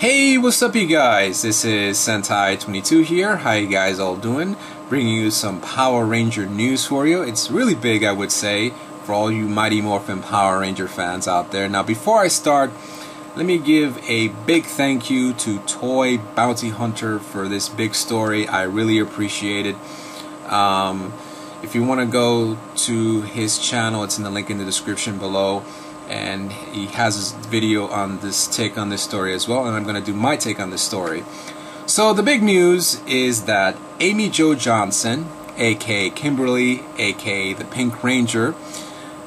Hey, what's up you guys? This is Sentai22 here. How you guys all doing? Bringing you some Power Ranger news for you. It's really big, I would say, for all you Mighty Morphin Power Ranger fans out there. Now before I start, let me give a big thank you to ToyBountyHunter for this big story. I really appreciate it. If you want to go to his channel, it's in the link in the description below. And he has his video on this take on this story as well, and I'm going to do my take on this story. So the big news is that Amy Jo Johnson, aka Kimberly, aka the Pink Ranger,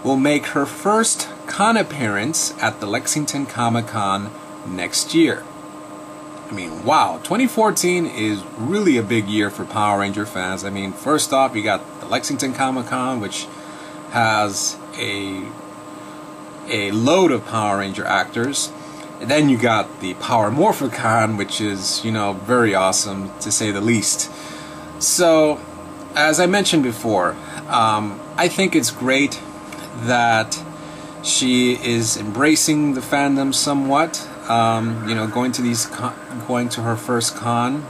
will make her first con appearance at the Lexington Comic Con next year. I mean, wow, 2014 is really a big year for Power Ranger fans. I mean, first off, you got the Lexington Comic Con, which has a load of Power Ranger actors, and then you got the Power Morphicon, which is, you know, very awesome to say the least. So, as I mentioned before, I think it's great that she is embracing the fandom somewhat. You know, going to her first con,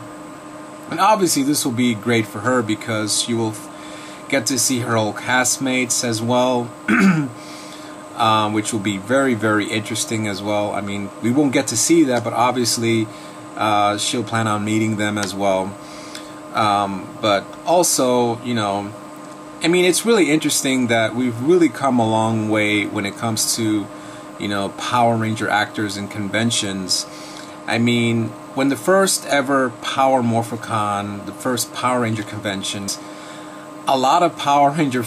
and obviously this will be great for her because she will get to see her old castmates as well. Which will be very, very interesting as well. I mean, we won't get to see that, but obviously she'll plan on meeting them as well. But also, you know, I mean, it's really interesting that we've really come a long way when it comes to, you know, Power Ranger actors and conventions. I mean, when the first ever Power Morphicon, the first Power Ranger conventions, a lot of Power Ranger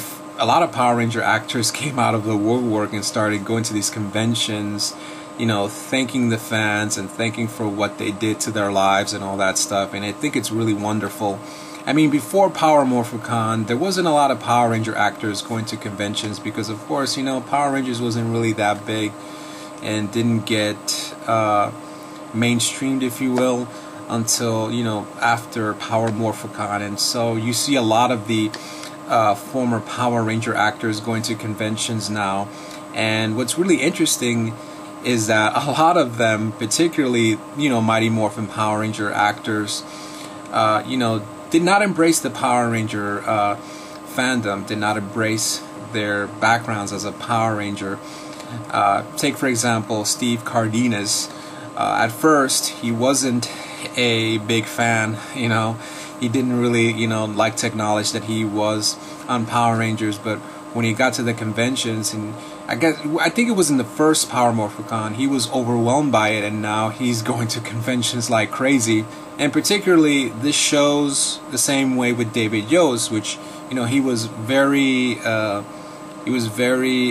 actors came out of the woodwork and started going to these conventions, you know, thanking the fans and thanking for what they did to their lives and all that stuff. And I think it's really wonderful. I mean, before Power Morphicon, there wasn't a lot of Power Ranger actors going to conventions because, of course, you know, Power Rangers wasn't really that big and didn't get mainstreamed, if you will, until, you know, after Power Morphicon. And so you see a lot of the former Power Ranger actors going to conventions now, and what's really interesting is that a lot of them, particularly, you know, Mighty Morphin Power Ranger actors, you know, did not embrace the Power Ranger fandom, did not embrace their backgrounds as a Power Ranger. Take for example Steve Cardenas. At first he wasn't a big fan, you know. He didn't really, you know, like to acknowledge that he was on Power Rangers, but when he got to the conventions, and I think it was in the first Power Morphicon, he was overwhelmed by it, and now he's going to conventions like crazy. And particularly, this shows the same way with David Yost, which, you know, he was very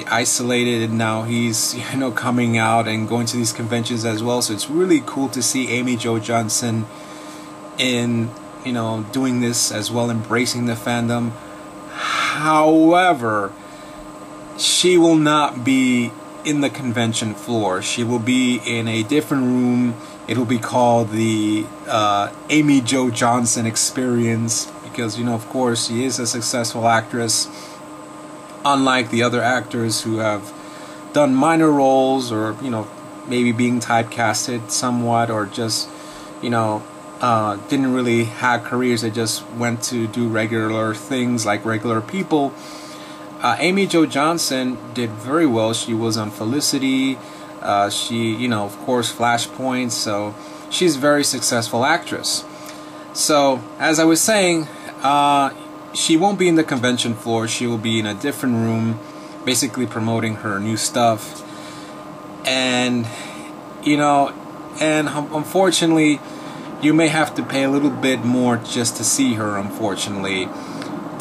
isolated, and now he's, you know, coming out and going to these conventions as well. So it's really cool to see Amy Jo Johnson in, you know, doing this as well, embracing the fandom. However, she will not be in the convention floor. She will be in a different room. It will be called the Amy Jo Johnson Experience because, you know, of course, she is a successful actress, unlike the other actors who have done minor roles or, you know, maybe being typecasted somewhat, or just, you know, didn't really have careers. They just went to do regular things like regular people. Amy Jo Johnson did very well. She was on Felicity. She, you know, of course, Flashpoint. So she's a very successful actress. So as I was saying, she won't be in the convention floor. She will be in a different room, basically promoting her new stuff. And, you know, and unfortunately, you may have to pay a little bit more just to see her, unfortunately.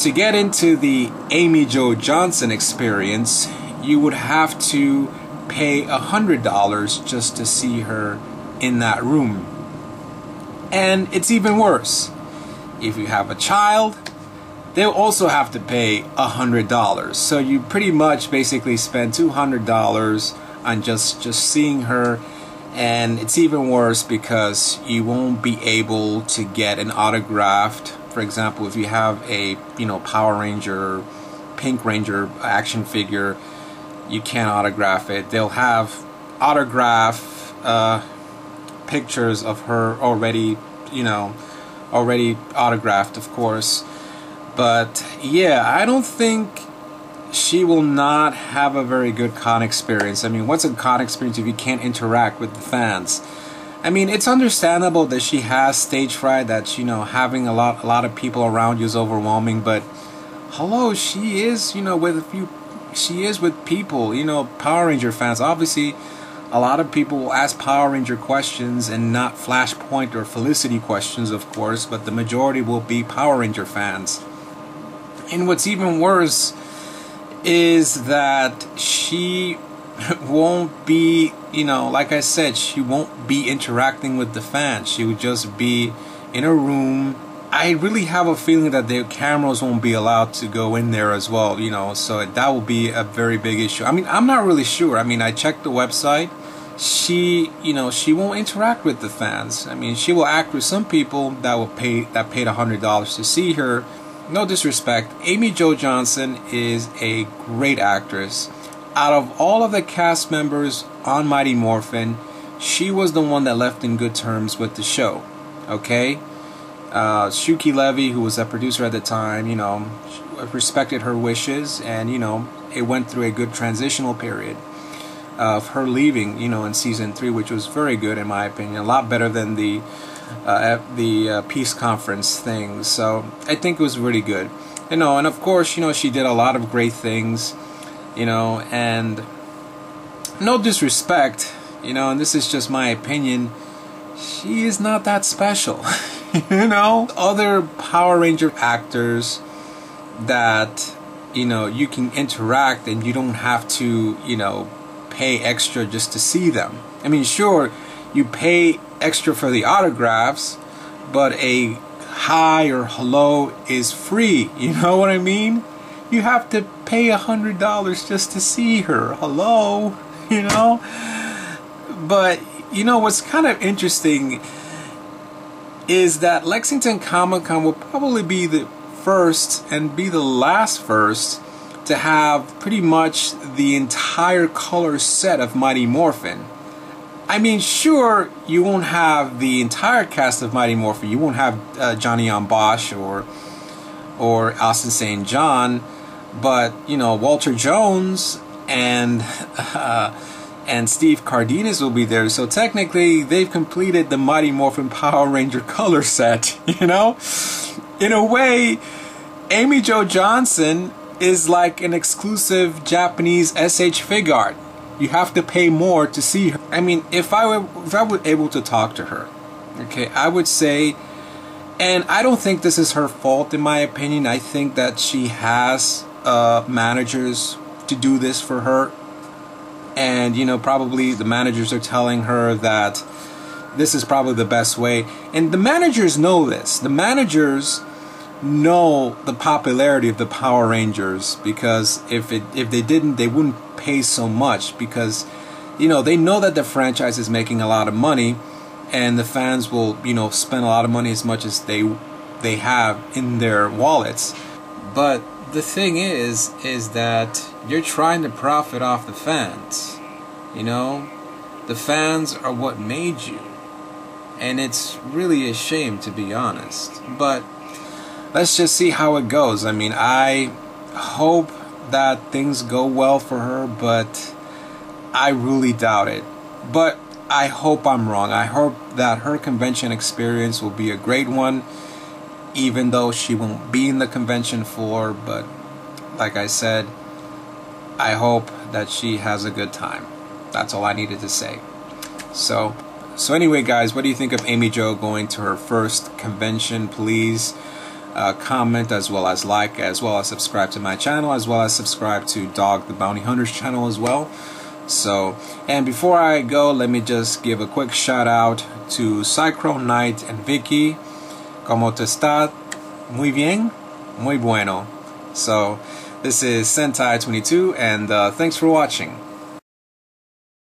To get into the Amy Jo Johnson Experience, you would have to pay $100 just to see her in that room. And it's even worse. If you have a child, they'll also have to pay $100. So you pretty much basically spend $200 on just seeing her. And it's even worse because you won't be able to get an autographed. For example, if you have a, you know, Power Ranger, Pink Ranger action figure, you can't autograph it. They'll have autograph pictures of her already, already autographed, of course. But yeah, I don't think she will not have a very good con experience. I mean, what's a con experience if you can't interact with the fans? I mean, it's understandable that she has stage fright, that having a lot of people around you is overwhelming. But hello, she is with people, Power Ranger fans. Obviously, a lot of people will ask Power Ranger questions and not Flashpoint or Felicity questions, of course. But the majority will be Power Ranger fans. And what's even worse is that she won't be, like I said, she won't be interacting with the fans. She would just be in a room. I really have a feeling that the cameras won't be allowed to go in there as well, so that will be a very big issue. I mean, I'm not really sure. I mean, I checked the website. She won't interact with the fans. I mean, she will act with some people that paid $100 to see her. No disrespect, Amy Jo Johnson is a great actress. Out of all of the cast members on Mighty Morphin, she was the one that left in good terms with the show. Okay? Shuki Levy, who was a producer at the time, respected her wishes, and, it went through a good transitional period of her leaving, in season 3, which was very good in my opinion. A lot better than the peace conference thing. So I think it was really good, and of course, she did a lot of great things, and no disrespect, and this is just my opinion, she is not that special. Other Power Ranger actors that you can interact and you don't have to pay extra just to see them. I mean, sure, you pay extra for the autographs, but a hi or hello is free. You know what I mean? You have to pay $100 just to see her. Hello, But what's kind of interesting is that Lexington Comic Con will probably be the first and be the last first to have pretty much the entire color set of Mighty Morphin. I mean, sure, you won't have the entire cast of Mighty Morphin. You won't have Johnny on Bosch or Austin St. John, but Walter Jones and Steve Cardenas will be there. So technically, they've completed the Mighty Morphin Power Ranger color set. In a way, Amy Jo Johnson is like an exclusive Japanese SH Figart. You have to pay more to see her. I mean, if I were able to talk to her, okay, I would say, and I don't think this is her fault in my opinion. I think that she has managers to do this for her, and probably the managers are telling her that this is probably the best way, and the managers know this. The managers know the popularity of the Power Rangers, because if they didn't, they wouldn't pay so much, because they know that the franchise is making a lot of money, and the fans will spend a lot of money, as much as they have in their wallets. But the thing is that you're trying to profit off the fans. The fans are what made you, and it's really a shame, to be honest. But let's just see how it goes. I mean, I hope that things go well for her, but I really doubt it. But I hope I'm wrong. I hope that her convention experience will be a great one, even though she won't be in the convention floor. But like I said, I hope that she has a good time. That's all I needed to say. So anyway, guys, what do you think of Amy Jo going to her first convention? Please comment, as well as like, as well as subscribe to my channel, as well as subscribe to Dog the Bounty Hunter's channel as well. So, and before I go, let me just give a quick shout out to Cyclone Knight and Vicky. ¿Cómo te está? Muy bien? Muy bueno. So, this is Sentai 22, and thanks for watching.